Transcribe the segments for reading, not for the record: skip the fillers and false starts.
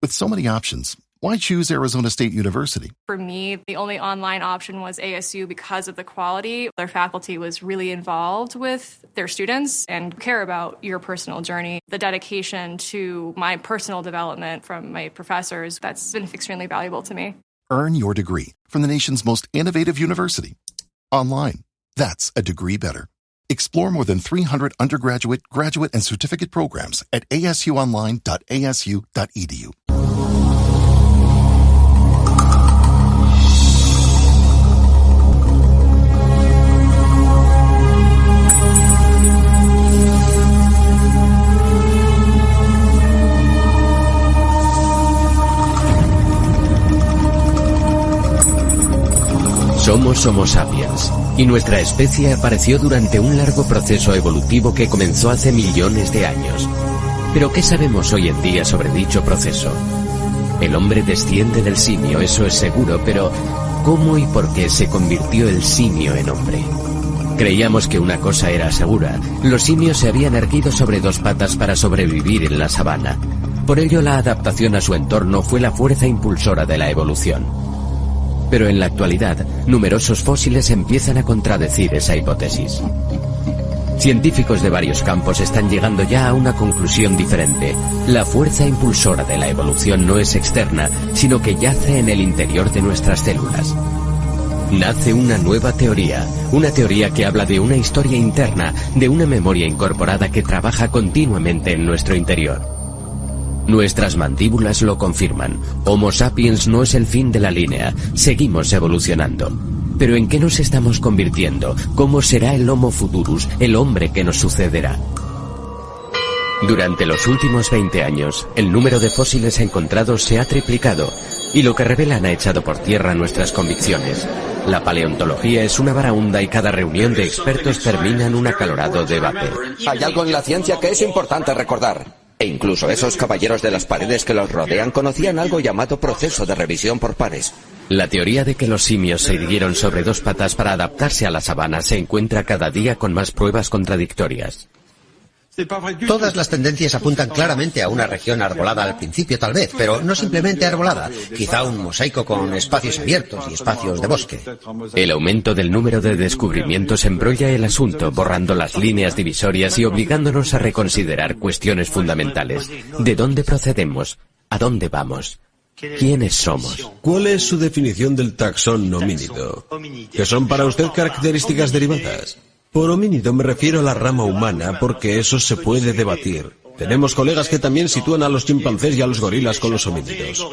With so many options, why choose Arizona State University? For me, the only online option was ASU because of the quality. Their faculty was really involved with their students and care about your personal journey. The dedication to my personal development from my professors, that's been extremely valuable to me. Earn your degree from the nation's most innovative university. Online. That's a degree better. Explore more than 300 undergraduate, graduate, and certificate programs at asuonline.asu.edu. Somos Homo sapiens, y nuestra especie apareció durante un largo proceso evolutivo que comenzó hace millones de años. Pero ¿qué sabemos hoy en día sobre dicho proceso? El hombre desciende del simio, eso es seguro, pero ¿cómo y por qué se convirtió el simio en hombre? Creíamos que una cosa era segura: los simios se habían erguido sobre dos patas para sobrevivir en la sabana. Por ello, la adaptación a su entorno fue la fuerza impulsora de la evolución. Pero en la actualidad, numerosos fósiles empiezan a contradecir esa hipótesis. Científicos de varios campos están llegando ya a una conclusión diferente. La fuerza impulsora de la evolución no es externa, sino que yace en el interior de nuestras células. Nace una nueva teoría, una teoría que habla de una historia interna, de una memoria incorporada que trabaja continuamente en nuestro interior. Nuestras mandíbulas lo confirman. Homo sapiens no es el fin de la línea. Seguimos evolucionando. ¿Pero en qué nos estamos convirtiendo? ¿Cómo será el Homo futurus, el hombre que nos sucederá? Durante los últimos 20 años, el número de fósiles encontrados se ha triplicado, y lo que revelan ha echado por tierra nuestras convicciones. La paleontología es una varaunda y cada reunión de expertos termina en un acalorado debate. Hay algo en la ciencia que es importante recordar. E incluso esos caballeros de las paredes que los rodean conocían algo llamado proceso de revisión por pares. La teoría de que los simios se irguieron sobre dos patas para adaptarse a la sabana se encuentra cada día con más pruebas contradictorias. Todas las tendencias apuntan claramente a una región arbolada al principio, tal vez, pero no simplemente arbolada, quizá un mosaico con espacios abiertos y espacios de bosque. El aumento del número de descubrimientos embrolla el asunto, borrando las líneas divisorias y obligándonos a reconsiderar cuestiones fundamentales. ¿De dónde procedemos? ¿A dónde vamos? ¿Quiénes somos? ¿Cuál es su definición del taxón homínido? ¿Qué son para usted características derivadas? Por homínido me refiero a la rama humana, porque eso se puede debatir. Tenemos colegas que también sitúan a los chimpancés y a los gorilas con los homínidos.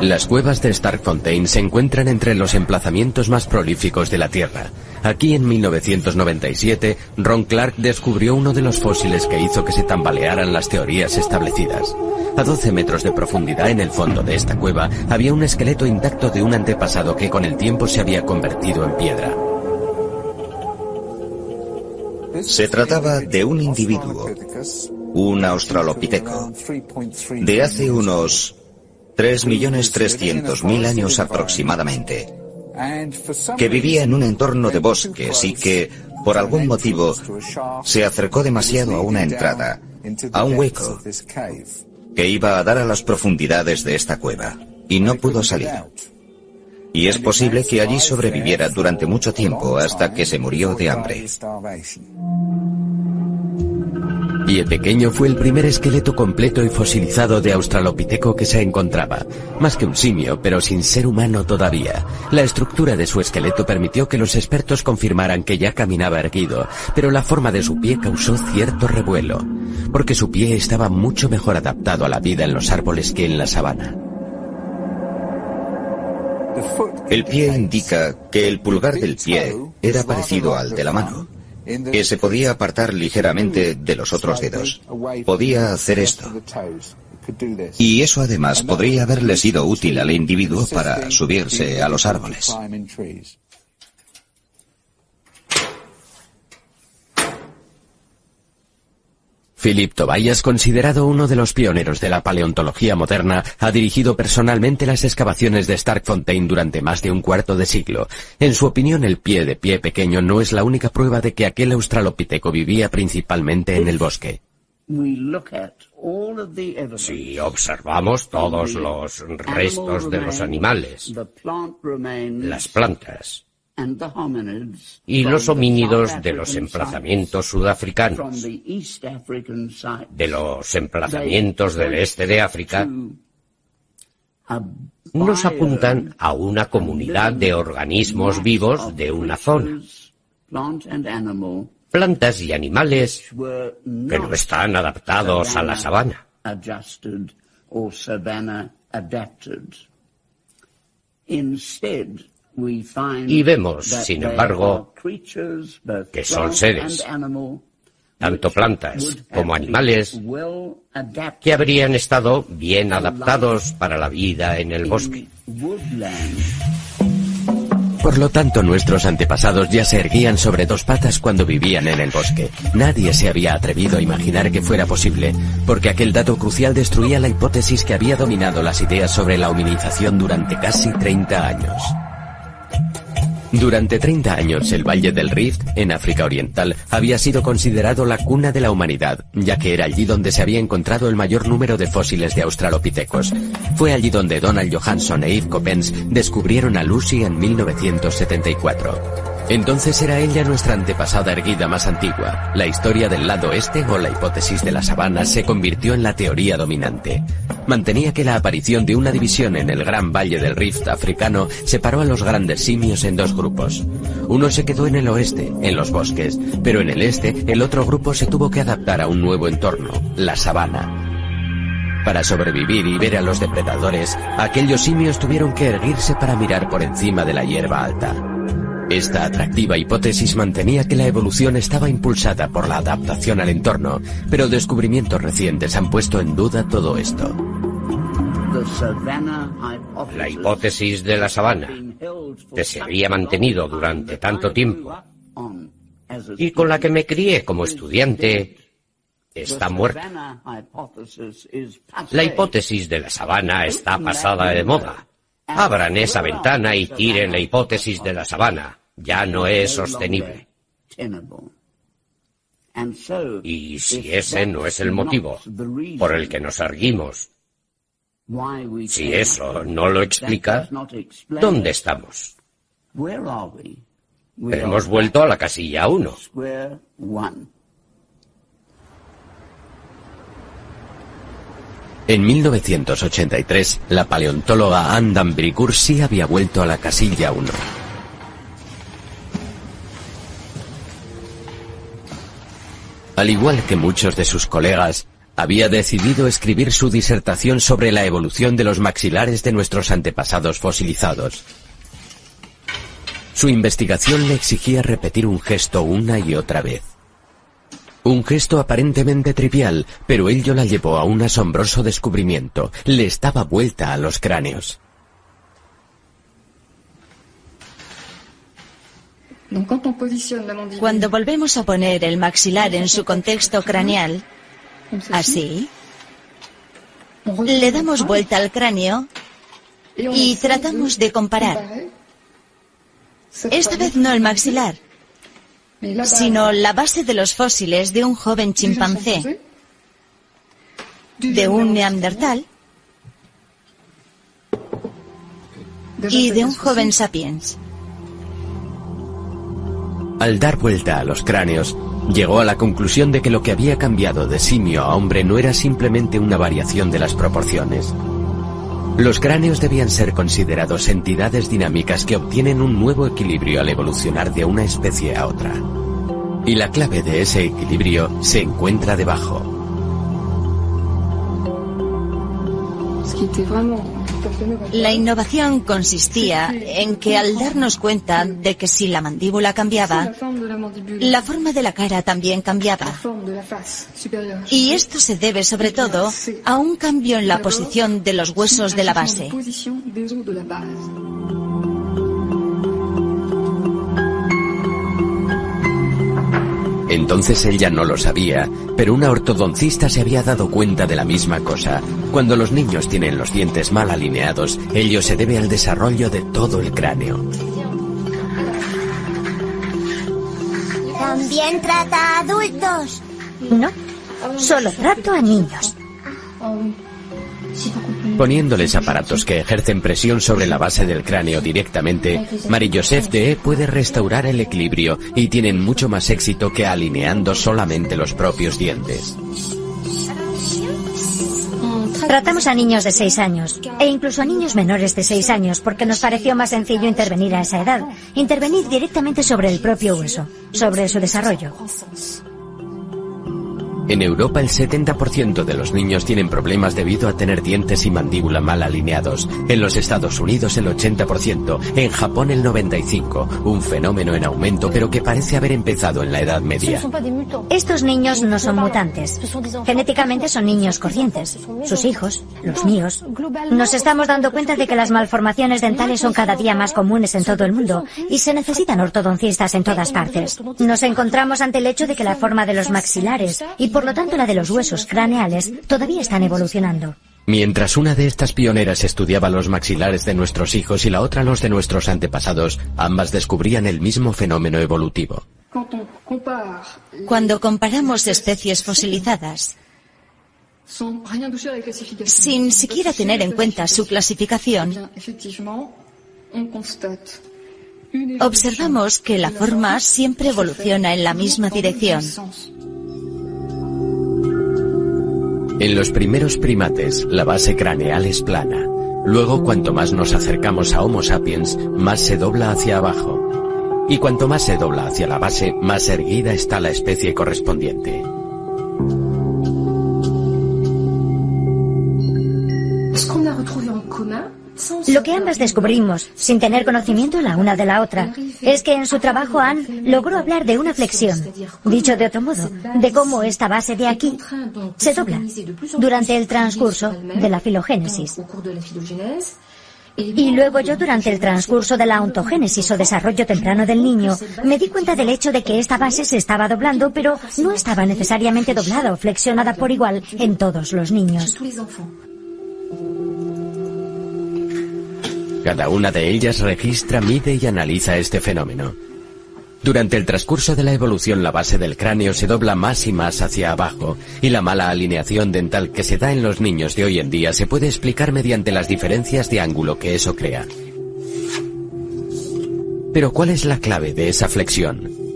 Las cuevas de Starkfontein se encuentran entre los emplazamientos más prolíficos de la Tierra. Aquí en 1997, Ron Clark descubrió uno de los fósiles que hizo que se tambalearan las teorías establecidas. A 12 metros de profundidad en el fondo de esta cueva había un esqueleto intacto de un antepasado que con el tiempo se había convertido en piedra. Se trataba de un individuo, un australopiteco, de hace unos 3.300.000 años aproximadamente, que vivía en un entorno de bosques y que, por algún motivo, se acercó demasiado a una entrada, a un hueco, que iba a dar a las profundidades de esta cueva, y no pudo salir. Y es posible que allí sobreviviera durante mucho tiempo hasta que se murió de hambre. Pie Pequeño fue el primer esqueleto completo y fosilizado de australopiteco que se encontraba. Más que un simio, pero sin ser humano todavía. La estructura de su esqueleto permitió que los expertos confirmaran que ya caminaba erguido, pero la forma de su pie causó cierto revuelo, porque su pie estaba mucho mejor adaptado a la vida en los árboles que en la sabana. El pie indica que el pulgar del pie era parecido al de la mano, que se podía apartar ligeramente de los otros dedos. Podía hacer esto. Y eso además podría haberle sido útil al individuo para subirse a los árboles. Philip Tobias, considerado uno de los pioneros de la paleontología moderna, ha dirigido personalmente las excavaciones de Starkfontein durante más de un cuarto de siglo. En su opinión, el pie de pie pequeño no es la única prueba de que aquel australopiteco vivía principalmente en el bosque. Si observamos todos los restos de los animales, las plantas y los homínidos de los emplazamientos sudafricanos, de los emplazamientos del este de África, nos apuntan a una comunidad de organismos vivos de una zona. Plantas y animales que no están adaptados a la sabana. Y vemos, sin embargo, que son seres, tanto plantas como animales, que habrían estado bien adaptados para la vida en el bosque. Por lo tanto, nuestros antepasados ya se erguían sobre dos patas cuando vivían en el bosque. Nadie se había atrevido a imaginar que fuera posible, porque aquel dato crucial destruía la hipótesis que había dominado las ideas sobre la hominización durante casi 30 años. Durante 30 años, el Valle del Rift, en África Oriental, había sido considerado la cuna de la humanidad, ya que era allí donde se había encontrado el mayor número de fósiles de australopithecus. Fue allí donde Donald Johanson e Yves Coppens descubrieron a Lucy en 1974. Entonces era ella nuestra antepasada erguida más antigua. La historia del lado este, o la hipótesis de la sabana, se convirtió en la teoría dominante. Mantenía que la aparición de una división en el gran Valle del Rift africano separó a los grandes simios en dos grupos. Uno se quedó en el oeste, en los bosques, pero en el este, el otro grupo se tuvo que adaptar a un nuevo entorno, la sabana. Para sobrevivir y ver a los depredadores, aquellos simios tuvieron que erguirse para mirar por encima de la hierba alta. Esta atractiva hipótesis mantenía que la evolución estaba impulsada por la adaptación al entorno, pero descubrimientos recientes han puesto en duda todo esto. La hipótesis de la sabana, que se había mantenido durante tanto tiempo y con la que me crié como estudiante, está muerta. La hipótesis de la sabana está pasada de moda. Abran esa ventana y tiren la hipótesis de la sabana. Ya no es sostenible. Y si ese no es el motivo por el que nos erguimos, si eso no lo explica, ¿dónde estamos? Hemos vuelto a la casilla 1. En 1983, la paleontóloga Anne Dambricourt sí había vuelto a la casilla 1. Al igual que muchos de sus colegas, había decidido escribir su disertación sobre la evolución de los maxilares de nuestros antepasados fosilizados. Su investigación le exigía repetir un gesto una y otra vez. Un gesto aparentemente trivial, pero ello la llevó a un asombroso descubrimiento. Le estaba vuelta a los cráneos. Cuando volvemos a poner el maxilar en su contexto craneal, así, le damos vuelta al cráneo y tratamos de comparar. Esta vez no el maxilar, sino la base de los fósiles de un joven chimpancé, de un neandertal y de un joven sapiens. Al dar vuelta a los cráneos, llegó a la conclusión de que lo que había cambiado de simio a hombre no era simplemente una variación de las proporciones. Los cráneos debían ser considerados entidades dinámicas que obtienen un nuevo equilibrio al evolucionar de una especie a otra. Y la clave de ese equilibrio se encuentra debajo. La innovación consistía en que al darnos cuenta de que si la mandíbula cambiaba, la forma de la cara también cambiaba. Y esto se debe sobre todo a un cambio en la posición de los huesos de la base. Entonces él ya no lo sabía, pero una ortodoncista se había dado cuenta de la misma cosa. Cuando los niños tienen los dientes mal alineados, ello se debe al desarrollo de todo el cráneo. ¿También trata a adultos? No, solo trato a niños. Poniéndoles aparatos que ejercen presión sobre la base del cráneo directamente, Marie-Joseph Deshaies puede restaurar el equilibrio y tienen mucho más éxito que alineando solamente los propios dientes. Tratamos a niños de 6 años e incluso a niños menores de 6 años porque nos pareció más sencillo intervenir a esa edad, intervenir directamente sobre el propio hueso, sobre su desarrollo. En Europa el 70% de los niños tienen problemas debido a tener dientes y mandíbula mal alineados. En los Estados Unidos el 80%, en Japón el 95%, un fenómeno en aumento pero que parece haber empezado en la Edad Media. Estos niños no son mutantes. Genéticamente son niños corrientes. Sus hijos, los míos. Nos estamos dando cuenta de que las malformaciones dentales son cada día más comunes en todo el mundo y se necesitan ortodoncistas en todas partes. Nos encontramos ante el hecho de que la forma de los maxilares y por lo tanto la de los huesos craneales todavía están evolucionando. Mientras una de estas pioneras estudiaba los maxilares de nuestros hijos y la otra los de nuestros antepasados, ambas descubrían el mismo fenómeno evolutivo. Cuando comparamos especies fosilizadas, sin siquiera tener en cuenta su clasificación, observamos que la forma siempre evoluciona en la misma dirección. En los primeros primates, la base craneal es plana. Luego, cuanto más nos acercamos a Homo sapiens, más se dobla hacia abajo. Y cuanto más se dobla hacia la base, más erguida está la especie correspondiente. Lo que ambas descubrimos, sin tener conocimiento la una de la otra, es que en su trabajo Anne logró hablar de una flexión, dicho de otro modo, de cómo esta base de aquí se dobla durante el transcurso de la filogénesis. Y luego yo, durante el transcurso de la ontogénesis o desarrollo temprano del niño, me di cuenta del hecho de que esta base se estaba doblando, pero no estaba necesariamente doblada o flexionada por igual en todos los niños. Cada una de ellas registra, mide y analiza este fenómeno. Durante el transcurso de la evolución, la base del cráneo se dobla más y más hacia abajo, y la mala alineación dental que se da en los niños de hoy en día se puede explicar mediante las diferencias de ángulo que eso crea. Pero ¿cuál es la clave de esa flexión?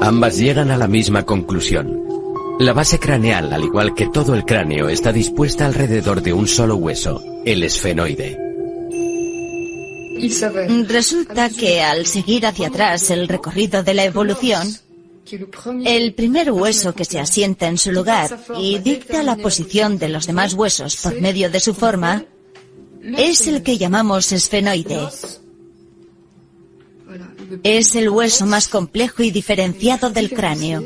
Ambas llegan a la misma conclusión. La base craneal, al igual que todo el cráneo, está dispuesta alrededor de un solo hueso, el esfenoide. Resulta que al seguir hacia atrás el recorrido de la evolución, el primer hueso que se asienta en su lugar y dicta la posición de los demás huesos por medio de su forma, es el que llamamos esfenoide. Es el hueso más complejo y diferenciado del cráneo.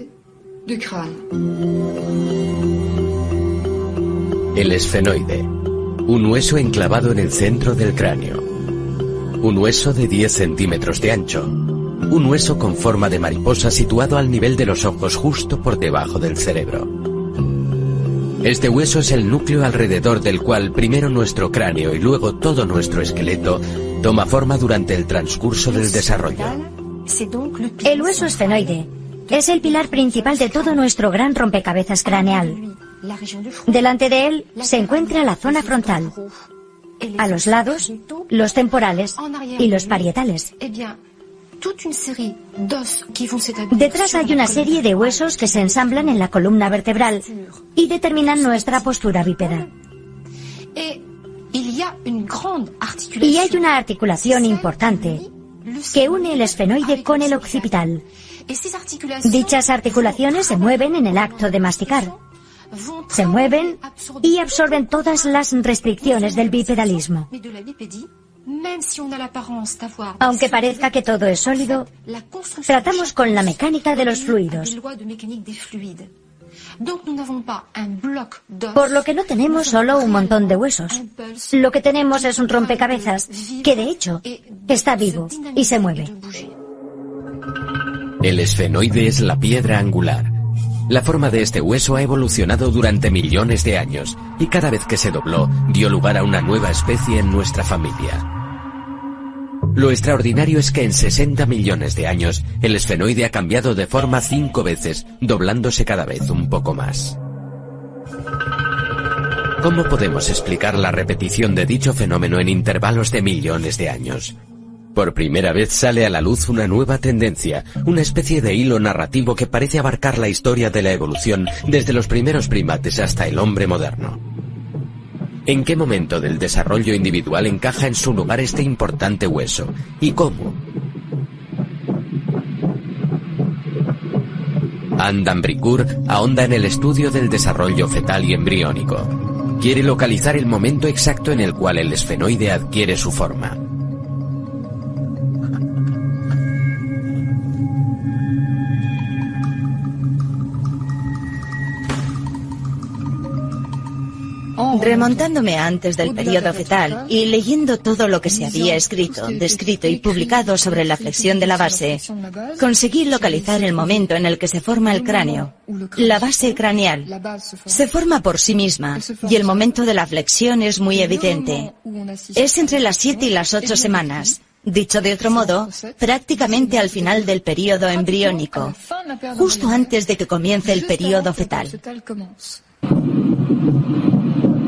El esfenoide, un hueso enclavado en el centro del cráneo. Un hueso de 10 centímetros de ancho. Un hueso con forma de mariposa situado al nivel de los ojos justo por debajo del cerebro. Este hueso es el núcleo alrededor del cual primero nuestro cráneo y luego todo nuestro esqueleto toma forma durante el transcurso del desarrollo. El hueso esfenoide es el pilar principal de todo nuestro gran rompecabezas craneal. Delante de él se encuentra la zona frontal. A los lados, los temporales y los parietales. Detrás hay una serie de huesos que se ensamblan en la columna vertebral y determinan nuestra postura bípeda. Y hay una articulación importante que une el esfenoide con el occipital. Dichas articulaciones se mueven en el acto de masticar. Se mueven y absorben todas las restricciones del bipedalismo. Aunque parezca que todo es sólido, tratamos con la mecánica de los fluidos. Por lo que no tenemos solo un montón de huesos. Lo que tenemos es un rompecabezas que, de hecho, está vivo y se mueve. El esfenoide es la piedra angular. La forma de este hueso ha evolucionado durante millones de años y cada vez que se dobló dio lugar a una nueva especie en nuestra familia. Lo extraordinario es que en 60 millones de años el esfenoide ha cambiado de forma 5 veces, doblándose cada vez un poco más. ¿Cómo podemos explicar la repetición de dicho fenómeno en intervalos de millones de años? Por primera vez sale a la luz una nueva tendencia, una especie de hilo narrativo que parece abarcar la historia de la evolución desde los primeros primates hasta el hombre moderno. ¿En qué momento del desarrollo individual encaja en su lugar este importante hueso? ¿Y cómo? Anne d'Ambricourt ahonda en el estudio del desarrollo fetal y embriónico. Quiere localizar el momento exacto en el cual el esfenoide adquiere su forma. Remontándome a antes del periodo fetal y leyendo todo lo que se había escrito, descrito y publicado sobre la flexión de la base, conseguí localizar el momento en el que se forma el cráneo. La base craneal se forma por sí misma y el momento de la flexión es muy evidente. Es entre las 7 y las 8 semanas. Dicho de otro modo, prácticamente al final del periodo embriónico, justo antes de que comience el periodo fetal.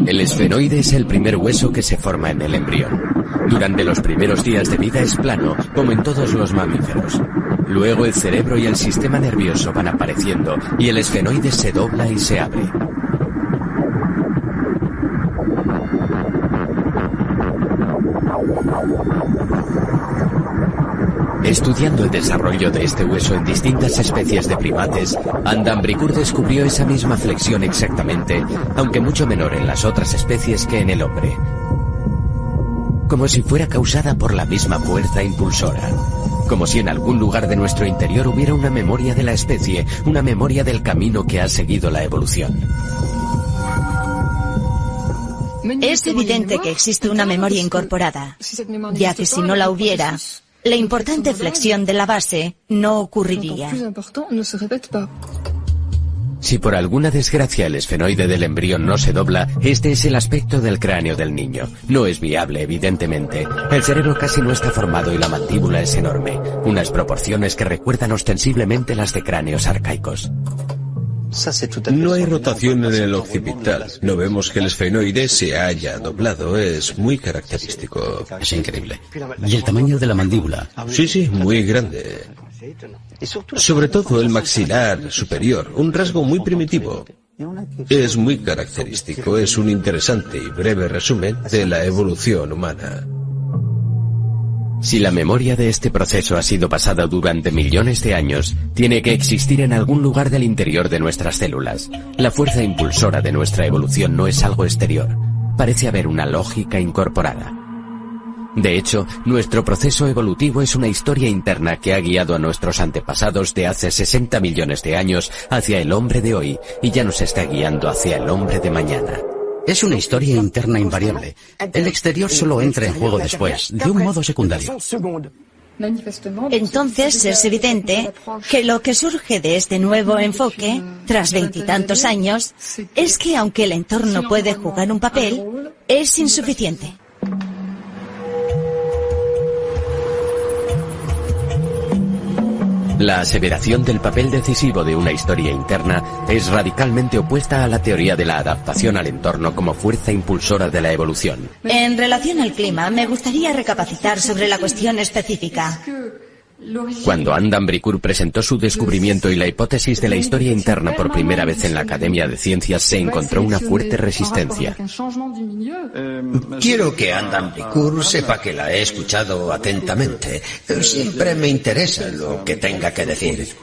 El esfenoide es el primer hueso que se forma en el embrión. Durante los primeros días de vida es plano, como en todos los mamíferos. Luego el cerebro y el sistema nervioso van apareciendo y el esfenoide se dobla y se abre. Estudiando el desarrollo de este hueso en distintas especies de primates, Anne d'Ambricourt descubrió esa misma flexión exactamente, aunque mucho menor en las otras especies que en el hombre. Como si fuera causada por la misma fuerza impulsora. Como si en algún lugar de nuestro interior hubiera una memoria de la especie, una memoria del camino que ha seguido la evolución. Es evidente que existe una memoria incorporada, ya que si no la hubiera, la importante flexión de la base no ocurriría. Si por alguna desgracia el esfenoide del embrión no se dobla, este es el aspecto del cráneo del niño. No es viable, evidentemente. El cerebro casi no está formado y la mandíbula es enorme, unas proporciones que recuerdan ostensiblemente las de cráneos arcaicos. No hay rotación en el occipital. No vemos que el esfenoide se haya doblado. Es muy característico. Es increíble. ¿Y el tamaño de la mandíbula? Sí, muy grande. Sobre todo el maxilar superior, un rasgo muy primitivo. Es muy característico. Es un interesante y breve resumen de la evolución humana. Si la memoria de este proceso ha sido pasada durante millones de años, tiene que existir en algún lugar del interior de nuestras células. La fuerza impulsora de nuestra evolución no es algo exterior. Parece haber una lógica incorporada. De hecho, nuestro proceso evolutivo es una historia interna que ha guiado a nuestros antepasados de hace 60 millones de años hacia el hombre de hoy y ya nos está guiando hacia el hombre de mañana. Es una historia interna invariable. El exterior solo entra en juego después, de un modo secundario. Entonces es evidente que lo que surge de este nuevo enfoque, tras 20 y tantos años, es que aunque el entorno puede jugar un papel, es insuficiente. La aseveración del papel decisivo de una historia interna es radicalmente opuesta a la teoría de la adaptación al entorno como fuerza impulsora de la evolución. En relación al clima, me gustaría recapacitar sobre la cuestión específica. Cuando Anne d'Ambricourt presentó su descubrimiento y la hipótesis de la historia interna por primera vez en la Academia de Ciencias, se encontró una fuerte resistencia. Quiero que Anne d'Ambricourt sepa que la he escuchado atentamente. Siempre me interesa lo que tenga que decir.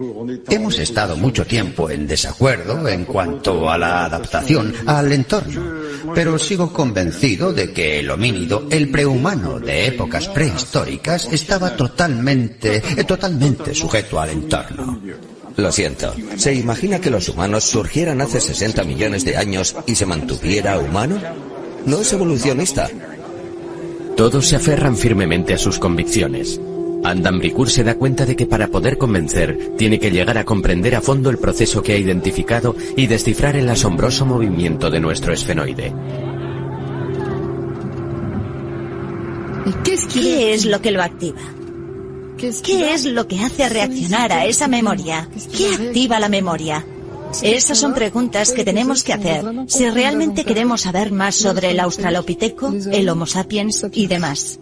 Hemos estado mucho tiempo en desacuerdo en cuanto a la adaptación al entorno, pero sigo convencido de que el homínido, el prehumano de épocas prehistóricas, estaba totalmente sujeto al entorno. Lo siento. ¿Se imagina que los humanos surgieran hace 60 millones de años y se mantuviera humano? No es evolucionista. Todos se aferran firmemente a sus convicciones. Adam Bricourt se da cuenta de que para poder convencer, tiene que llegar a comprender a fondo el proceso que ha identificado y descifrar el asombroso movimiento de nuestro esfenoide. ¿Qué es lo que lo activa? ¿Qué es lo que hace reaccionar a esa memoria? ¿Qué activa la memoria? Esas son preguntas que tenemos que hacer si realmente queremos saber más sobre el australopiteco, el Homo sapiens y demás.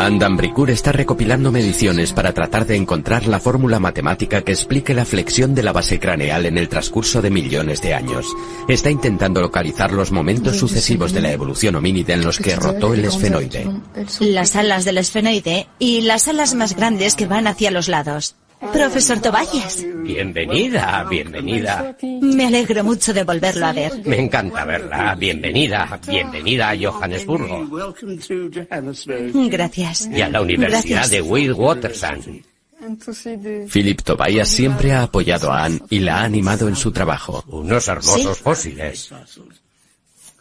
Adam Bricourt está recopilando mediciones para tratar de encontrar la fórmula matemática que explique la flexión de la base craneal en el transcurso de millones de años. Está intentando localizar los momentos sucesivos de la evolución homínida en los que rotó el esfenoide. Las alas del esfenoide y las alas más grandes que van hacia los lados. Profesor Tobias. Bienvenida, bienvenida. Me alegro mucho de volverlo a ver. Me encanta verla. Bienvenida, bienvenida a Johannesburgo. Gracias. Y a la Universidad de Witwatersrand. Philip Tobias siempre ha apoyado a Anne y la ha animado en su trabajo. Unos hermosos fósiles.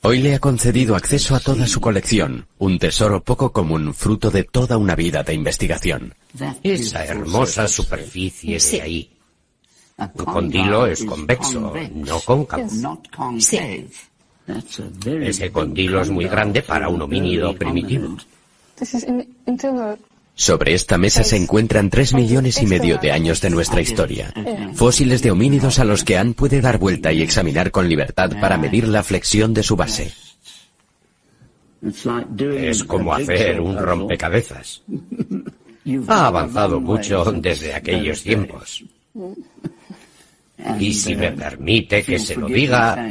Hoy le ha concedido acceso a toda su colección, un tesoro poco común, fruto de toda una vida de investigación. Esa hermosa superficie de ahí. Tu condilo es convexo, no cóncavo. Sí. Ese condilo es muy grande para un homínido primitivo. Sobre esta mesa se encuentran 3,5 millones de años de nuestra historia. Fósiles de homínidos a los que Anne puede dar vuelta y examinar con libertad para medir la flexión de su base. Es como hacer un rompecabezas. Ha avanzado mucho desde aquellos tiempos. Y si me permite que se lo diga,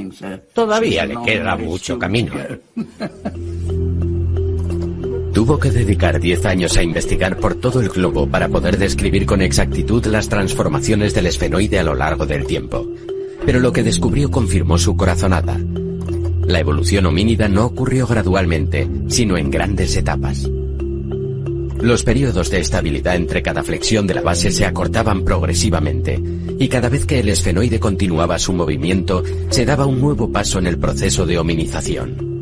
todavía le queda mucho camino. Tuvo que dedicar 10 años a investigar por todo el globo para poder describir con exactitud las transformaciones del esfenoide a lo largo del tiempo. Pero lo que descubrió confirmó su corazonada. La evolución homínida no ocurrió gradualmente, sino en grandes etapas. Los periodos de estabilidad entre cada flexión de la base se acortaban progresivamente, y cada vez que el esfenoide continuaba su movimiento, se daba un nuevo paso en el proceso de hominización.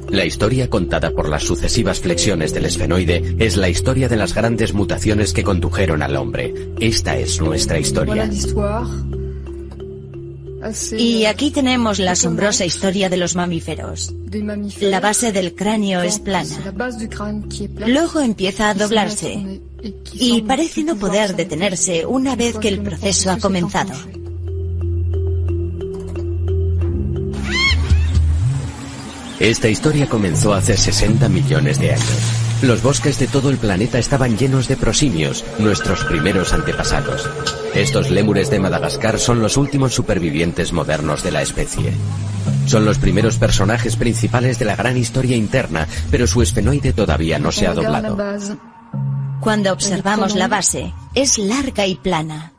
La historia contada por las sucesivas flexiones del esfenoide es la historia de las grandes mutaciones que condujeron al hombre. Esta es nuestra historia. Y aquí tenemos la asombrosa historia de los mamíferos. La base del cráneo es plana. Luego empieza a doblarse y parece no poder detenerse una vez que el proceso ha comenzado. Esta historia comenzó hace 60 millones de años. Los bosques de todo el planeta estaban llenos de prosimios, nuestros primeros antepasados. Estos lémures de Madagascar son los últimos supervivientes modernos de la especie. Son los primeros personajes principales de la gran historia interna, pero su esfenoide todavía no se ha doblado. Cuando observamos la base, es larga y plana.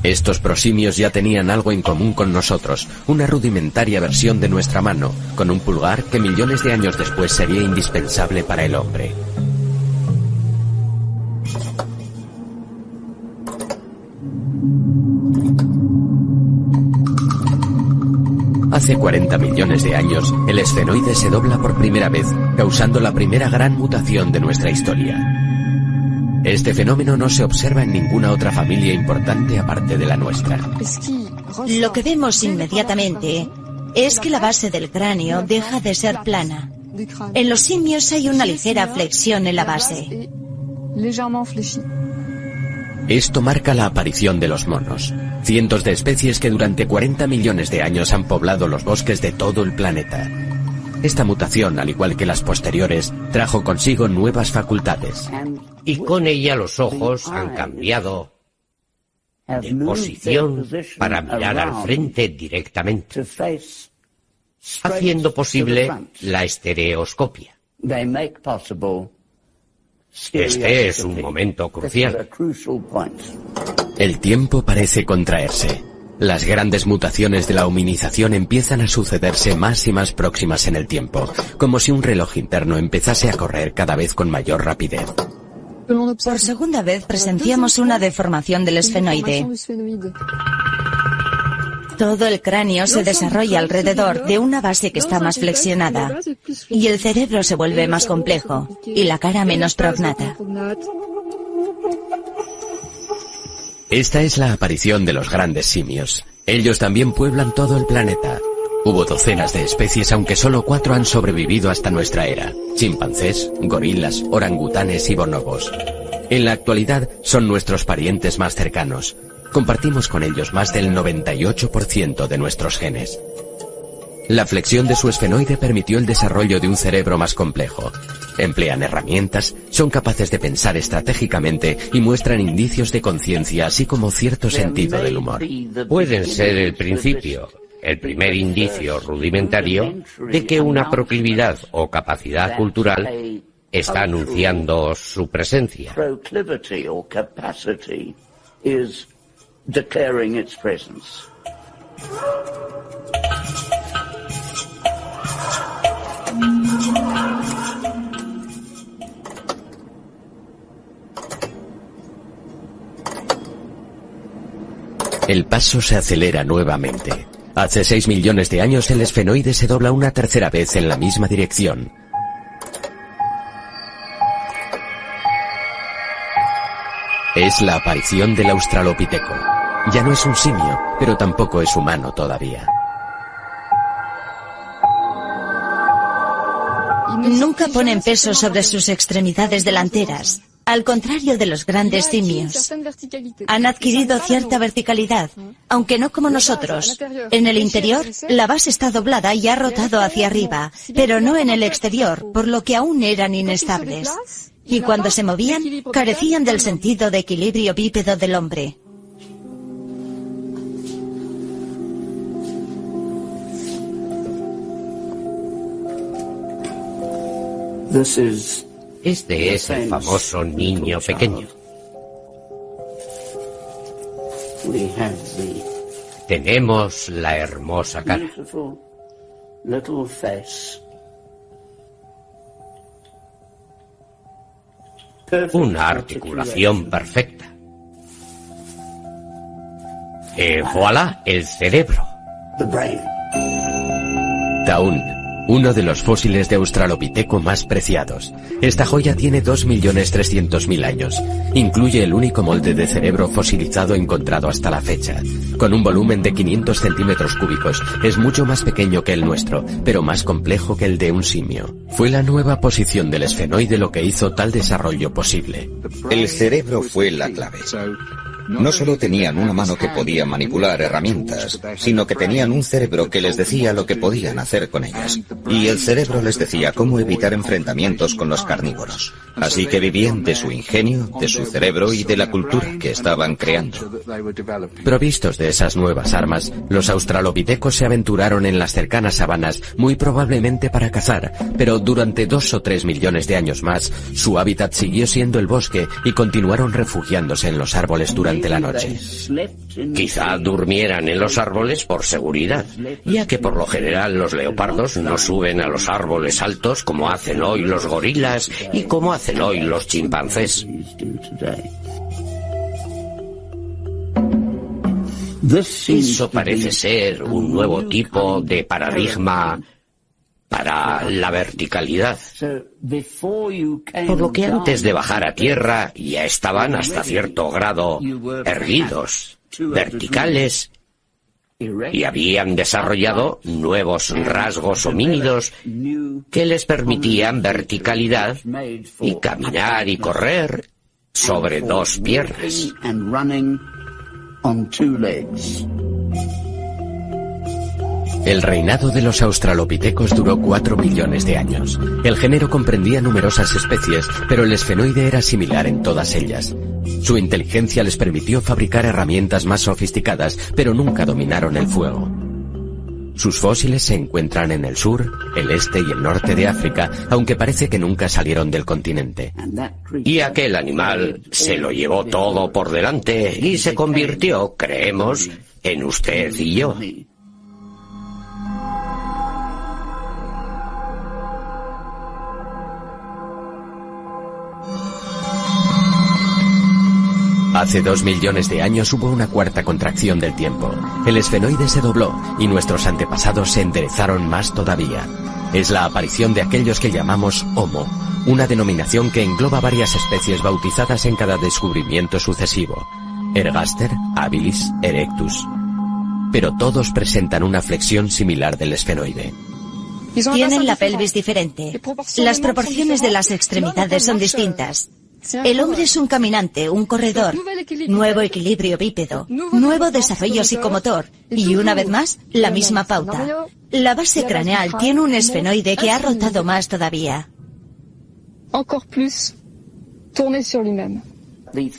Estos prosimios ya tenían algo en común con nosotros, una rudimentaria versión de nuestra mano, con un pulgar que millones de años después sería indispensable para el hombre. Hace 40 millones de años, el esfenoide se dobla por primera vez, causando la primera gran mutación de nuestra historia. Este fenómeno no se observa en ninguna otra familia importante aparte de la nuestra. Lo que vemos inmediatamente es que la base del cráneo deja de ser plana. En los simios hay una ligera flexión en la base. Esto marca la aparición de los monos, cientos de especies que durante 40 millones de años han poblado los bosques de todo el planeta. Esta mutación, al igual que las posteriores, trajo consigo nuevas facultades. Y con ella los ojos han cambiado de posición para mirar al frente directamente, haciendo posible la estereoscopia. Este es un momento crucial. El tiempo parece contraerse. Las grandes mutaciones de la hominización empiezan a sucederse más y más próximas en el tiempo, como si un reloj interno empezase a correr cada vez con mayor rapidez. Por segunda vez presenciamos una deformación del esfenoide. Todo el cráneo se desarrolla alrededor de una base que está más flexionada, y el cerebro se vuelve más complejo, y la cara menos prognata. Esta es la aparición de los grandes simios. Ellos también pueblan todo el planeta. Hubo docenas de especies, aunque solo 4 han sobrevivido hasta nuestra era: chimpancés, gorilas, orangutanes y bonobos. En la actualidad son nuestros parientes más cercanos. Compartimos con ellos más del 98% de nuestros genes. La flexión de su esfenoide permitió el desarrollo de un cerebro más complejo. Emplean herramientas, son capaces de pensar estratégicamente y muestran indicios de conciencia, así como cierto sentido del humor. Pueden ser el principio, el primer indicio rudimentario de que una proclividad o capacidad cultural está anunciando su presencia. El paso se acelera nuevamente. Hace 6 millones de años el esfenoide se dobla una tercera vez en la misma dirección. Es la aparición del australopiteco. Ya no es un simio, pero tampoco es humano todavía. Nunca ponen peso sobre sus extremidades delanteras, al contrario de los grandes simios. Han adquirido cierta verticalidad, aunque no como nosotros. En el interior, la base está doblada y ha rotado hacia arriba, pero no en el exterior, por lo que aún eran inestables. Y cuando se movían, carecían del sentido de equilibrio bípedo del hombre. Este es el famoso niño pequeño. Tenemos la hermosa cara. Una articulación perfecta. Voilà, el cerebro. Taún, uno de los fósiles de Australopiteco más preciados. Esta joya tiene 2.300.000 años. Incluye el único molde de cerebro fosilizado encontrado hasta la fecha. Con un volumen de 500 centímetros cúbicos, es mucho más pequeño que el nuestro, pero más complejo que el de un simio. Fue la nueva posición del esfenoide lo que hizo tal desarrollo posible. El cerebro fue la clave. No solo tenían una mano que podía manipular herramientas, sino que tenían un cerebro que les decía lo que podían hacer con ellas. Y el cerebro les decía cómo evitar enfrentamientos con los carnívoros. Así que vivían de su ingenio, de su cerebro y de la cultura que estaban creando. Provistos de esas nuevas armas, los australopitecos se aventuraron en las cercanas sabanas, muy probablemente para cazar, pero durante 2 o 3 millones de años más, su hábitat siguió siendo el bosque y continuaron refugiándose en los árboles durante la noche. Quizá durmieran en los árboles por seguridad, ya que por lo general los leopardos no suben a los árboles altos como hacen hoy los gorilas y como hacen hoy los chimpancés. Eso parece ser un nuevo tipo de paradigma para la verticalidad. Por lo que antes de bajar a tierra ya estaban hasta cierto grado erguidos, verticales, y habían desarrollado nuevos rasgos homínidos que les permitían verticalidad y caminar y correr sobre 2 piernas. El reinado de los australopitecos duró 4 millones de años. El género comprendía numerosas especies, pero el esfenoide era similar en todas ellas. Su inteligencia les permitió fabricar herramientas más sofisticadas, pero nunca dominaron el fuego. Sus fósiles se encuentran en el sur, el este y el norte de África, aunque parece que nunca salieron del continente. Y aquel animal se lo llevó todo por delante y se convirtió, creemos, en usted y yo. Hace 2 millones de años hubo una cuarta contracción del tiempo. El esfenoide se dobló y nuestros antepasados se enderezaron más todavía. Es la aparición de aquellos que llamamos Homo, una denominación que engloba varias especies bautizadas en cada descubrimiento sucesivo: Ergaster, habilis, erectus. Pero todos presentan una flexión similar del esfenoide. Tienen la pelvis diferente. Las proporciones de las extremidades son distintas. El hombre es un caminante, un corredor, nuevo equilibrio bípedo, nuevo desarrollo psicomotor y, una vez más, la misma pauta. La base craneal tiene un esfenoide que ha rotado más todavía.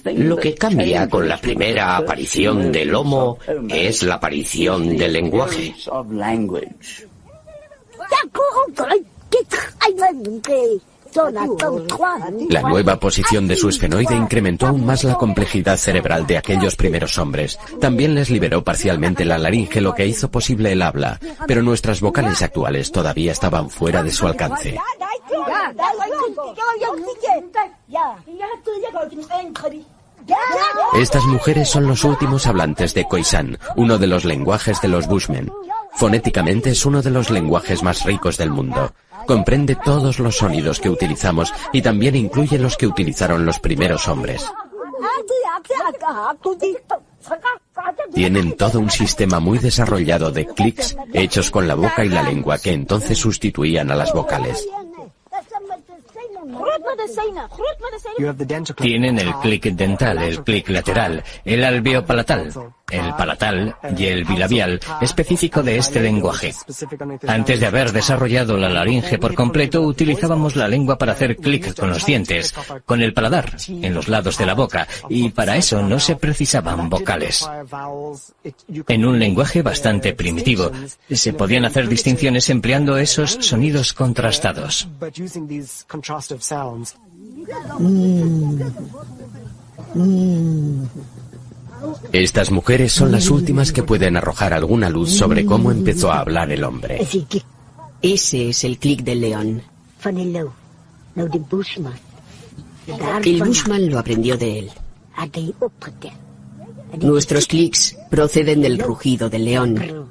Lo que cambia con la primera aparición del Homo es la aparición del lenguaje. La nueva posición de su esfenoide incrementó aún más la complejidad cerebral de aquellos primeros hombres. También les liberó parcialmente la laringe, lo que hizo posible el habla, pero nuestras vocales actuales todavía estaban fuera de su alcance. Estas mujeres son los últimos hablantes de Khoisan, uno de los lenguajes de los Bushmen. Fonéticamente es uno de los lenguajes más ricos del mundo. Comprende todos los sonidos que utilizamos y también incluye los que utilizaron los primeros hombres. Tienen todo un sistema muy desarrollado de clics hechos con la boca y la lengua que entonces sustituían a las vocales. Tienen el clic dental, el clic lateral, el alveopalatal, el palatal y el bilabial, específico de este lenguaje. Antes de haber desarrollado la laringe por completo, utilizábamos la lengua para hacer clic con los dientes, con el paladar, en los lados de la boca, y para eso no se precisaban vocales. En un lenguaje bastante primitivo, se podían hacer distinciones empleando esos sonidos contrastados. Estas mujeres son las últimas que pueden arrojar alguna luz sobre cómo empezó a hablar el hombre. Ese es el clic del león. El Bushman lo aprendió de él. Nuestros clics proceden del rugido del león.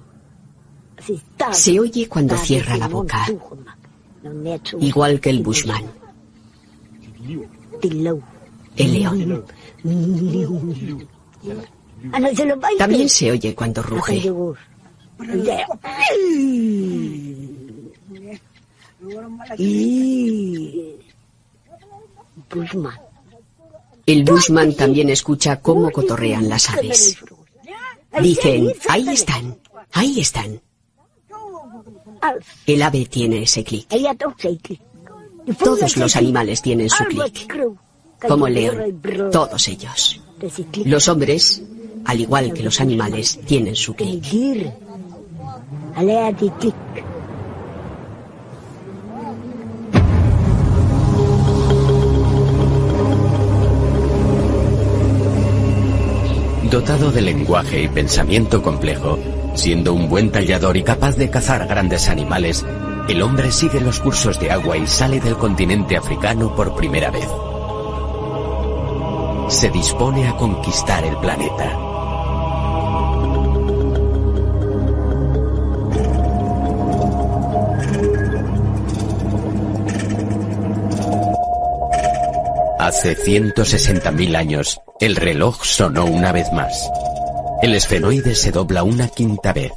Se oye cuando cierra la boca, igual que el Bushman. El león. También se oye cuando ruge. El Bushman también escucha cómo cotorrean las aves. Dicen, ahí están, ahí están. El ave tiene ese clic. Todos los animales tienen su clic. Como el león, todos ellos. Los hombres, al igual que los animales, tienen su clic. Dotado de lenguaje y pensamiento complejo, siendo un buen tallador y capaz de cazar grandes animales, el hombre sigue los cursos de agua y sale del continente africano por primera vez. Se dispone a conquistar el planeta. Hace 160.000 años, el reloj sonó una vez más. El esfenoide se dobla una quinta vez.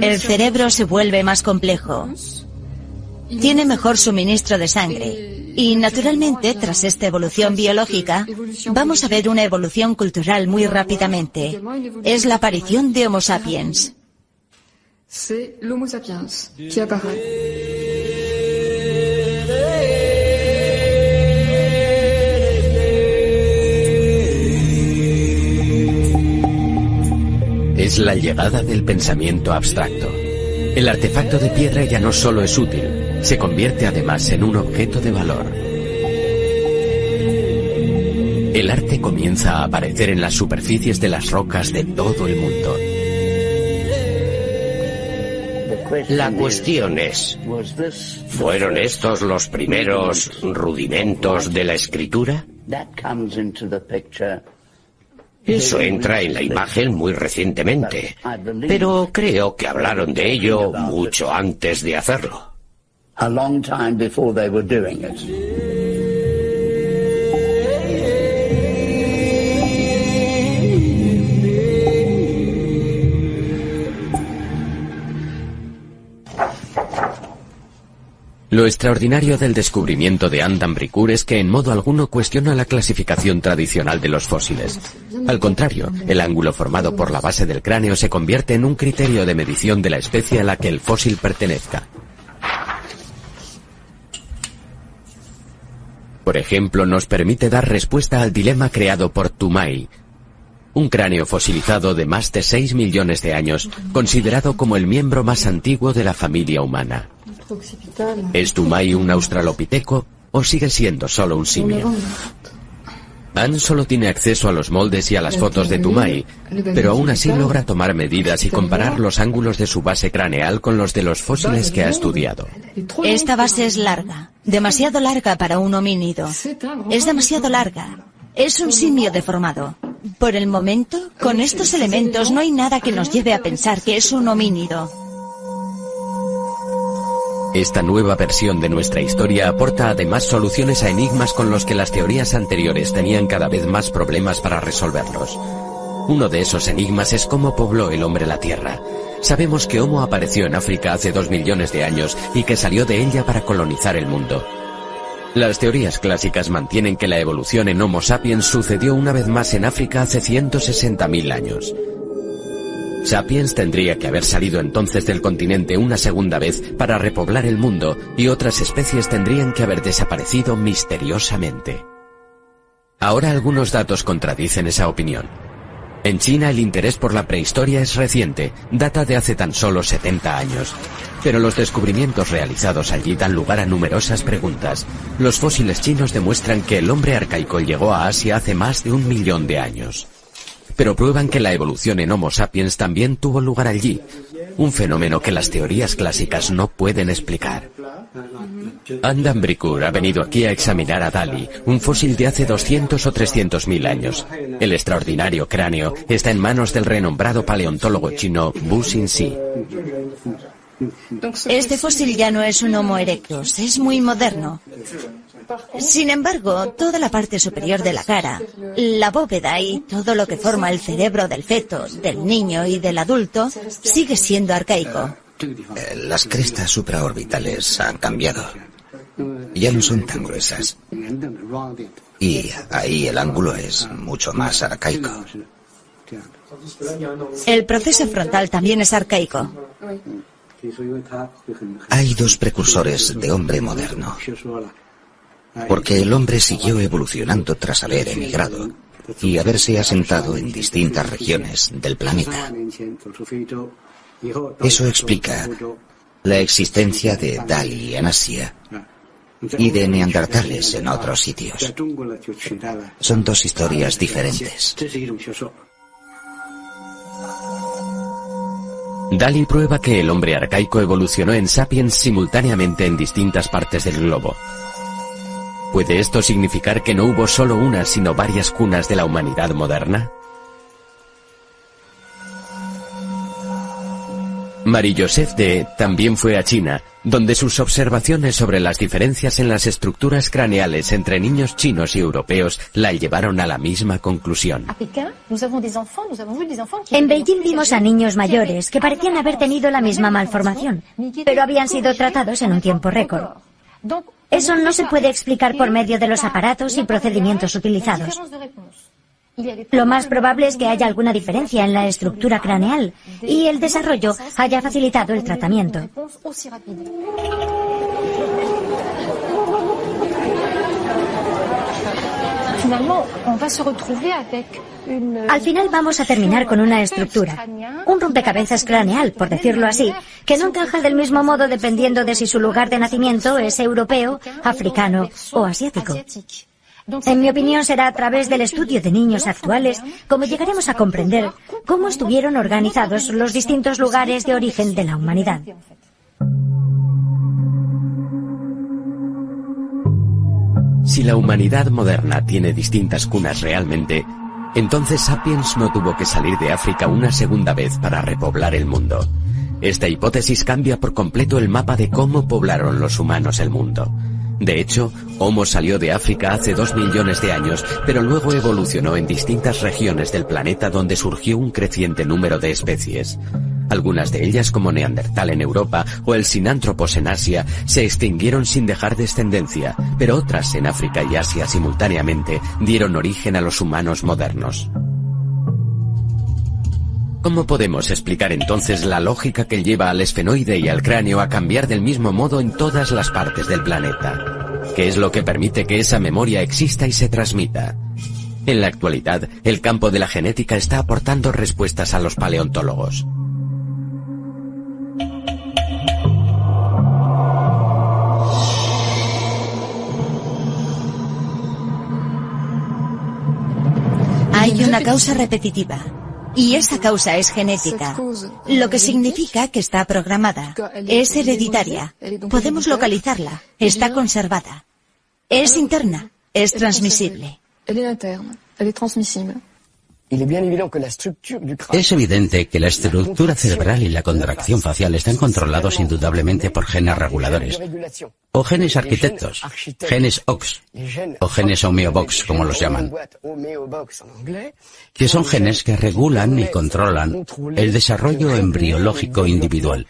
El cerebro se vuelve más complejo. Tiene mejor suministro de sangre. Y, naturalmente, tras esta evolución biológica, vamos a ver una evolución cultural muy rápidamente. Es la aparición de Homo sapiens. C'est l'Homo sapiens qui apparaît. es la llegada del pensamiento abstracto. El artefacto de piedra ya no solo es útil, se convierte además en un objeto de valor. El arte comienza a aparecer en las superficies de las rocas de todo el mundo. La cuestión es, ¿fueron estos los primeros rudimentos de la escritura? Eso entra en la imagen muy recientemente, pero creo que hablaron de ello mucho antes de hacerlo. Lo extraordinario del descubrimiento de Adam Bricoeur es que en modo alguno cuestiona la clasificación tradicional de los fósiles. Al contrario, el ángulo formado por la base del cráneo se convierte en un criterio de medición de la especie a la que el fósil pertenezca. Por ejemplo, nos permite dar respuesta al dilema creado por Toumaï, un cráneo fosilizado de más de 6 millones de años, considerado como el miembro más antiguo de la familia humana. ¿Es Toumaï un australopiteco o sigue siendo solo un simio? Anne solo tiene acceso a los moldes y a las fotos de Toumaï, pero aún así logra tomar medidas y comparar los ángulos de su base craneal con los de los fósiles que ha estudiado. Esta base es larga, demasiado larga para un homínido. Es demasiado larga. Es un simio deformado. Por el momento, con estos elementos no hay nada que nos lleve a pensar que es un homínido. Esta nueva versión de nuestra historia aporta además soluciones a enigmas con los que las teorías anteriores tenían cada vez más problemas para resolverlos. Uno de esos enigmas es cómo pobló el hombre la Tierra. Sabemos que Homo apareció en África hace 2 millones de años y que salió de ella para colonizar el mundo. Las teorías clásicas mantienen que la evolución en Homo sapiens sucedió una vez más en África hace 160.000 años. Sapiens tendría que haber salido entonces del continente una segunda vez para repoblar el mundo y otras especies tendrían que haber desaparecido misteriosamente. Ahora algunos datos contradicen esa opinión. En China el interés por la prehistoria es reciente, data de hace tan solo 70 años. Pero los descubrimientos realizados allí dan lugar a numerosas preguntas. Los fósiles chinos demuestran que el hombre arcaico llegó a Asia hace más de 1 millón de años. Pero prueban que la evolución en Homo sapiens también tuvo lugar allí, un fenómeno que las teorías clásicas no pueden explicar. Adam Bricoeur ha venido aquí a examinar a Dali, un fósil de hace 200 o 300.000 años. El extraordinario cráneo está en manos del renombrado paleontólogo chino Wu Xinxi. Este fósil ya no es un Homo erectus, es muy moderno. Sin embargo, toda la parte superior de la cara, la bóveda y todo lo que forma el cerebro del feto, del niño y del adulto sigue siendo arcaico. Las crestas supraorbitales han cambiado. Ya no son tan gruesas. Y ahí el ángulo es mucho más arcaico. El proceso frontal también es arcaico. Hay 2 precursores de hombre moderno. Porque el hombre siguió evolucionando tras haber emigrado y haberse asentado en distintas regiones del planeta. Eso explica la existencia de Dali en Asia y de neandertales en otros sitios. Son 2 historias diferentes. Dali prueba que el hombre arcaico evolucionó en Sapiens simultáneamente en distintas partes del globo. ¿Puede esto significar que no hubo solo una, sino varias cunas de la humanidad moderna? Marie-Joseph de también fue a China, donde sus observaciones sobre las diferencias en las estructuras craneales entre niños chinos y europeos la llevaron a la misma conclusión. En Beijing vimos a niños mayores que parecían haber tenido la misma malformación, pero habían sido tratados en un tiempo récord. Eso no se puede explicar por medio de los aparatos y procedimientos utilizados. Lo más probable es que haya alguna diferencia en la estructura craneal y el desarrollo haya facilitado el tratamiento. Al final vamos a terminar con una estructura, un rompecabezas craneal, por decirlo así, que no encaja del mismo modo dependiendo de si su lugar de nacimiento es europeo, africano o asiático. En mi opinión, será a través del estudio de niños actuales como llegaremos a comprender cómo estuvieron organizados los distintos lugares de origen de la humanidad. Si la humanidad moderna tiene distintas cunas realmente, entonces Sapiens no tuvo que salir de África una segunda vez para repoblar el mundo. Esta hipótesis cambia por completo el mapa de cómo poblaron los humanos el mundo. De hecho, Homo salió de África hace 2 millones de años, pero luego evolucionó en distintas regiones del planeta donde surgió un creciente número de especies. Algunas de ellas, como Neandertal en Europa o el Sinanthropos en Asia, se extinguieron sin dejar descendencia, pero otras en África y Asia simultáneamente dieron origen a los humanos modernos. ¿Cómo podemos explicar entonces la lógica que lleva al esfenoide y al cráneo a cambiar del mismo modo en todas las partes del planeta? ¿Qué es lo que permite que esa memoria exista y se transmita? En la actualidad, el campo de la genética está aportando respuestas a los paleontólogos. Hay una causa repetitiva. Y esa causa es genética, lo que significa que está programada, es hereditaria, podemos localizarla, está conservada, es interna, es transmisible. Es evidente que la estructura cerebral y la contracción facial están controlados indudablemente por genes reguladores, o genes arquitectos, genes OX, o genes homeobox, como los llaman, que son genes que regulan y controlan el desarrollo embriológico individual.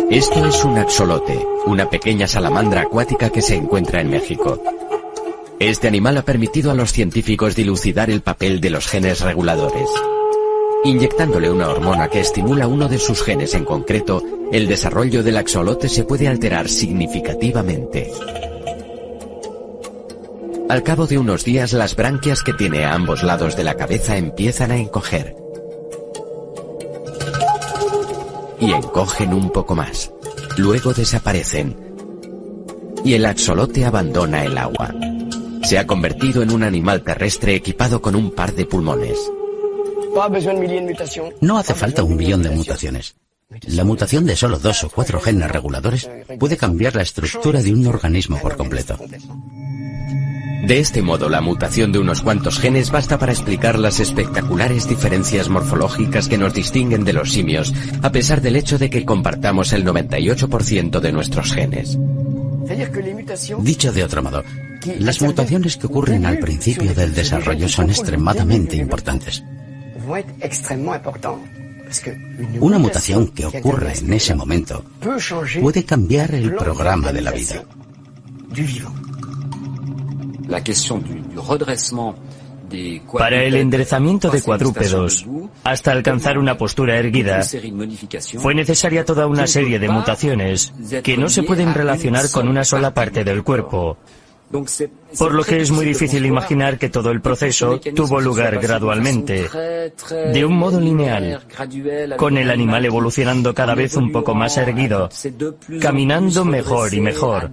Esto es un axolote, una pequeña salamandra acuática que se encuentra en México. Este animal ha permitido a los científicos dilucidar el papel de los genes reguladores. Inyectándole una hormona que estimula uno de sus genes en concreto, el desarrollo del axolote se puede alterar significativamente. Al cabo de unos días, las branquias que tiene a ambos lados de la cabeza empiezan a encoger. Y encogen un poco más. Luego desaparecen. Y el axolote abandona el agua. Se ha convertido en un animal terrestre equipado con un par de pulmones. No hace falta 1 millón de mutaciones. La mutación de solo 2 o 4 genes reguladores puede cambiar la estructura de un organismo por completo. De este modo, la mutación de unos cuantos genes basta para explicar las espectaculares diferencias morfológicas que nos distinguen de los simios, a pesar del hecho de que compartamos el 98% de nuestros genes. Dicho de otro modo, las mutaciones que ocurren al principio del desarrollo son extremadamente importantes. Una mutación que ocurre en ese momento puede cambiar el programa de la vida. Para el enderezamiento de cuadrúpedos, hasta alcanzar una postura erguida, fue necesaria toda una serie de mutaciones que no se pueden relacionar con una sola parte del cuerpo, por lo que es muy difícil imaginar que todo el proceso tuvo lugar gradualmente, de un modo lineal, con el animal evolucionando cada vez un poco más erguido, caminando mejor y mejor.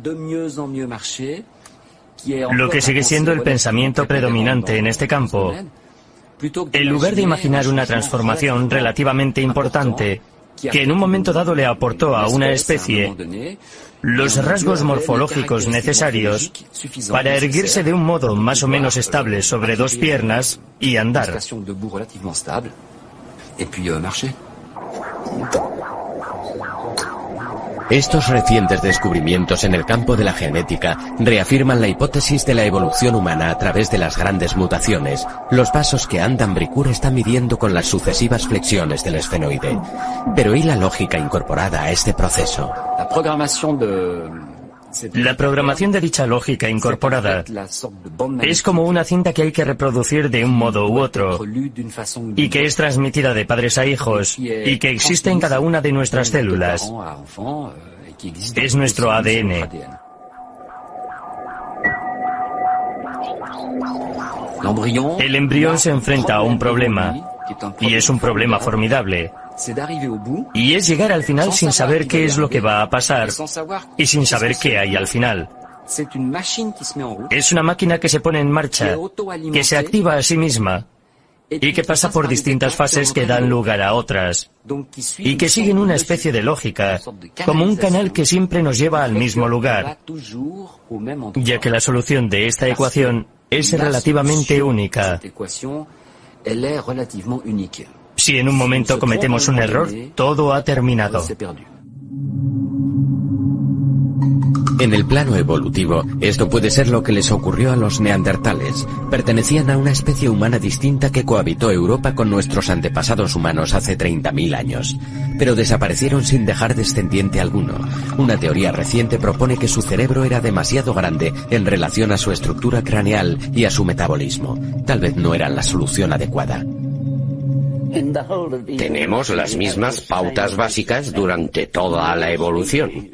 Lo que sigue siendo el pensamiento predominante en este campo. En lugar de imaginar una transformación relativamente importante que en un momento dado le aportó a una especie los rasgos morfológicos necesarios para erguirse de un modo más o menos estable sobre 2 piernas y andar. Estos recientes descubrimientos en el campo de la genética reafirman la hipótesis de la evolución humana a través de las grandes mutaciones, los pasos que Adam Bricourt está midiendo con las sucesivas flexiones del esfenoide. Pero ¿y la lógica incorporada a este proceso? La programación de dicha lógica incorporada es como una cinta que hay que reproducir de un modo u otro y que es transmitida de padres a hijos y que existe en cada una de nuestras células. Es nuestro ADN. El embrión se enfrenta a un problema, y es un problema formidable. Y es llegar al final sin saber qué es lo que va a pasar y sin saber qué hay al final. Es una máquina que se pone en marcha, que se activa a sí misma y que pasa por distintas fases que dan lugar a otras y que siguen una especie de lógica, como un canal que siempre nos lleva al mismo lugar, ya que la solución de esta ecuación es relativamente única. Si en un momento cometemos un error, todo ha terminado. En el plano evolutivo, esto puede ser lo que les ocurrió a los neandertales. Pertenecían a una especie humana distinta que cohabitó Europa con nuestros antepasados humanos hace 30.000 años. Pero desaparecieron sin dejar descendiente alguno. Una teoría reciente propone que su cerebro era demasiado grande en relación a su estructura craneal y a su metabolismo. Tal vez no eran la solución adecuada. Tenemos las mismas pautas básicas durante toda la evolución.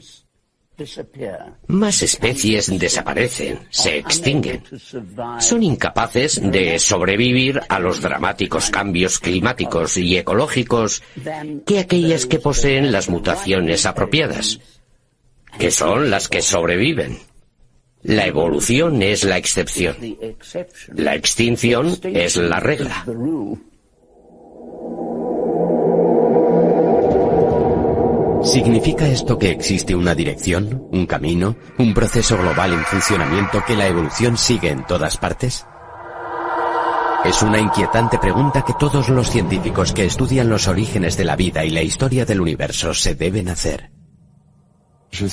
Más especies desaparecen, se extinguen. Son incapaces de sobrevivir a los dramáticos cambios climáticos y ecológicos que aquellas que poseen las mutaciones apropiadas, que son las que sobreviven. La evolución es la excepción. La extinción es la regla. ¿Significa esto que existe una dirección, un camino, un proceso global en funcionamiento que la evolución sigue en todas partes? Es una inquietante pregunta que todos los científicos que estudian los orígenes de la vida y la historia del universo se deben hacer.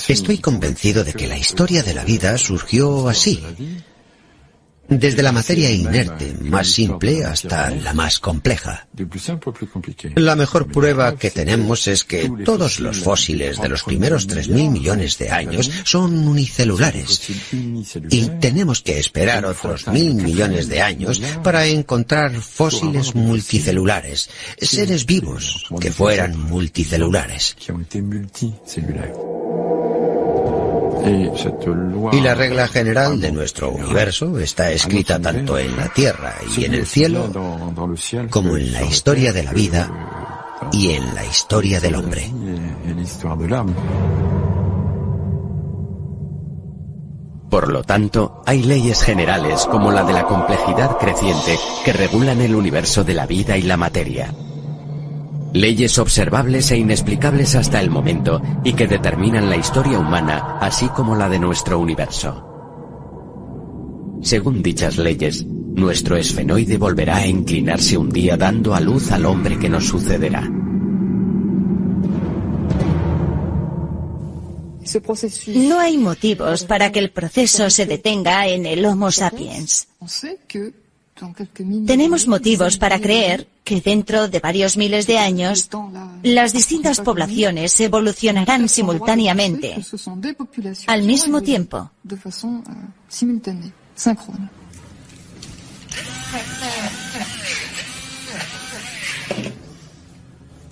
Estoy convencido de que la historia de la vida surgió así. Desde la materia inerte más simple hasta la más compleja. La mejor prueba que tenemos es que todos los fósiles de los primeros 3.000 millones de años son unicelulares. Y tenemos que esperar otros 1.000 millones de años para encontrar fósiles multicelulares, seres vivos que fueran multicelulares. Y la regla general de nuestro universo está escrita tanto en la Tierra y en el cielo, como en la historia de la vida y en la historia del hombre. Por lo tanto, hay leyes generales como la de la complejidad creciente que regulan el universo de la vida y la materia. Leyes observables e inexplicables hasta el momento y que determinan la historia humana, así como la de nuestro universo. Según dichas leyes, nuestro esfenoide volverá a inclinarse un día dando a luz al hombre que nos sucederá. No hay motivos para que el proceso se detenga en el Homo sapiens. Tenemos motivos para creer que dentro de varios miles de años, las distintas poblaciones evolucionarán simultáneamente, al mismo tiempo.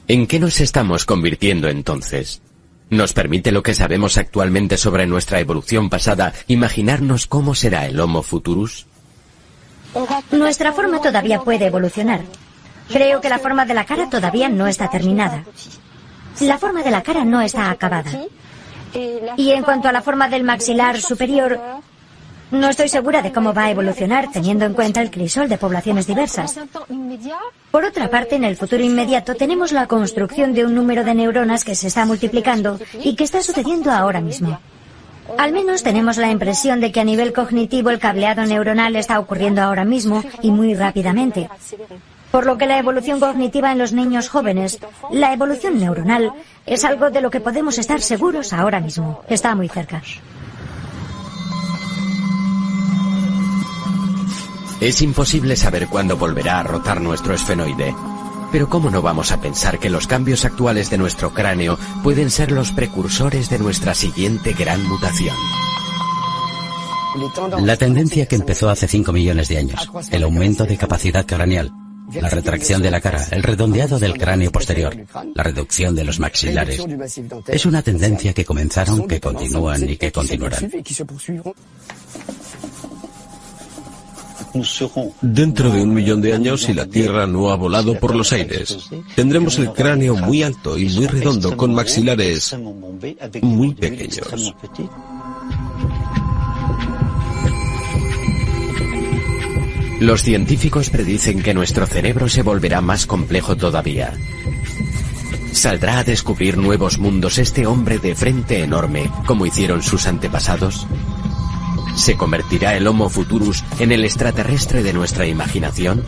¿En qué nos estamos convirtiendo entonces? ¿Nos permite lo que sabemos actualmente sobre nuestra evolución pasada imaginarnos cómo será el Homo futurus? Nuestra forma todavía puede evolucionar. Creo que la forma de la cara todavía no está terminada. La forma de la cara no está acabada. Y en cuanto a la forma del maxilar superior, no estoy segura de cómo va a evolucionar teniendo en cuenta el crisol de poblaciones diversas. Por otra parte, en el futuro inmediato tenemos la construcción de un número de neuronas que se está multiplicando y que está sucediendo ahora mismo. Al menos tenemos la impresión de que a nivel cognitivo el cableado neuronal está ocurriendo ahora mismo y muy rápidamente. Por lo que la evolución cognitiva en los niños jóvenes, la evolución neuronal, es algo de lo que podemos estar seguros ahora mismo. Está muy cerca. Es imposible saber cuándo volverá a rotar nuestro esfenoide. Pero ¿cómo no vamos a pensar que los cambios actuales de nuestro cráneo pueden ser los precursores de nuestra siguiente gran mutación? La tendencia que empezó hace 5 millones de años, el aumento de capacidad craneal, la retracción de la cara, el redondeado del cráneo posterior, la reducción de los maxilares, es una tendencia que comenzaron, que continúan y que continuarán. Dentro de 1 millón de años, si la Tierra no ha volado por los aires, tendremos el cráneo muy alto y muy redondo con maxilares muy pequeños. Los científicos predicen que nuestro cerebro se volverá más complejo todavía. ¿Saldrá a descubrir nuevos mundos este hombre de frente enorme, como hicieron sus antepasados? ¿Se convertirá el Homo Futurus en el extraterrestre de nuestra imaginación?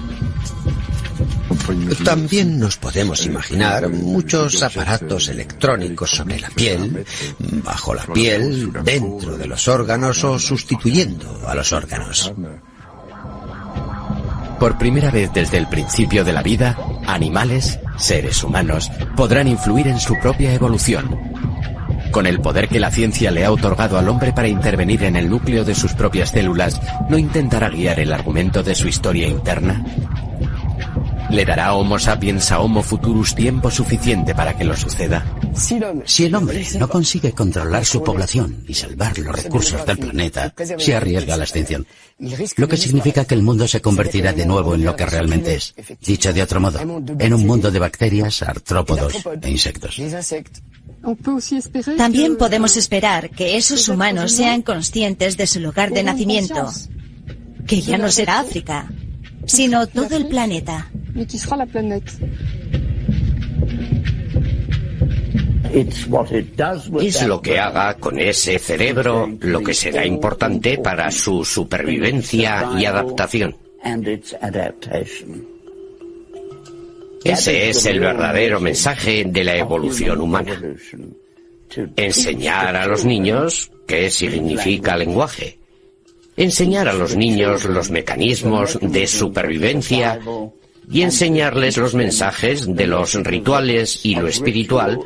También nos podemos imaginar muchos aparatos electrónicos sobre la piel, bajo la piel, dentro de los órganos o sustituyendo a los órganos. Por primera vez desde el principio de la vida, animales, seres humanos, podrán influir en su propia evolución. Con el poder que la ciencia le ha otorgado al hombre para intervenir en el núcleo de sus propias células, ¿no intentará guiar el argumento de su historia interna? ¿Le dará Homo sapiens a Homo Futurus tiempo suficiente para que lo suceda? Si el hombre no consigue controlar su población y salvar los recursos del planeta, se arriesga a la extinción. Lo que significa que el mundo se convertirá de nuevo en lo que realmente es. Dicho de otro modo, en un mundo de bacterias, artrópodos e insectos. También podemos esperar que esos humanos sean conscientes de su lugar de nacimiento, que ya no será África, sino todo el planeta. Es lo que haga con ese cerebro lo que será importante para su supervivencia y adaptación. Ese es el verdadero mensaje de la evolución humana. Enseñar a los niños qué significa lenguaje. Enseñar a los niños los mecanismos de supervivencia y enseñarles los mensajes de los rituales y lo espiritual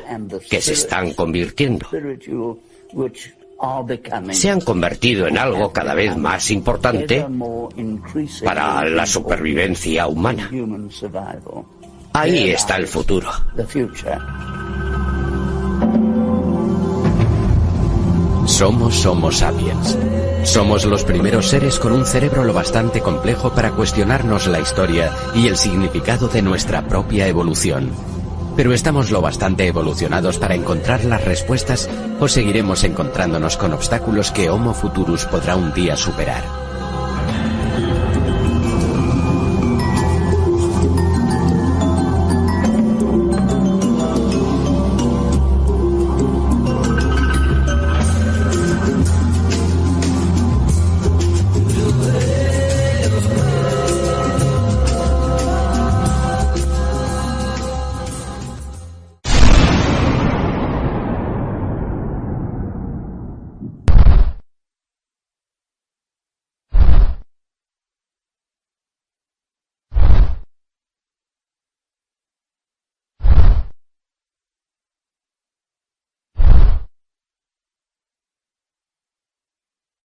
que se están convirtiendo. Se han convertido en algo cada vez más importante para la supervivencia humana. Ahí está el futuro. Somos Homo sapiens. Somos los primeros seres con un cerebro lo bastante complejo para cuestionarnos la historia y el significado de nuestra propia evolución. Pero ¿estamos lo bastante evolucionados para encontrar las respuestas o seguiremos encontrándonos con obstáculos que Homo Futurus podrá un día superar?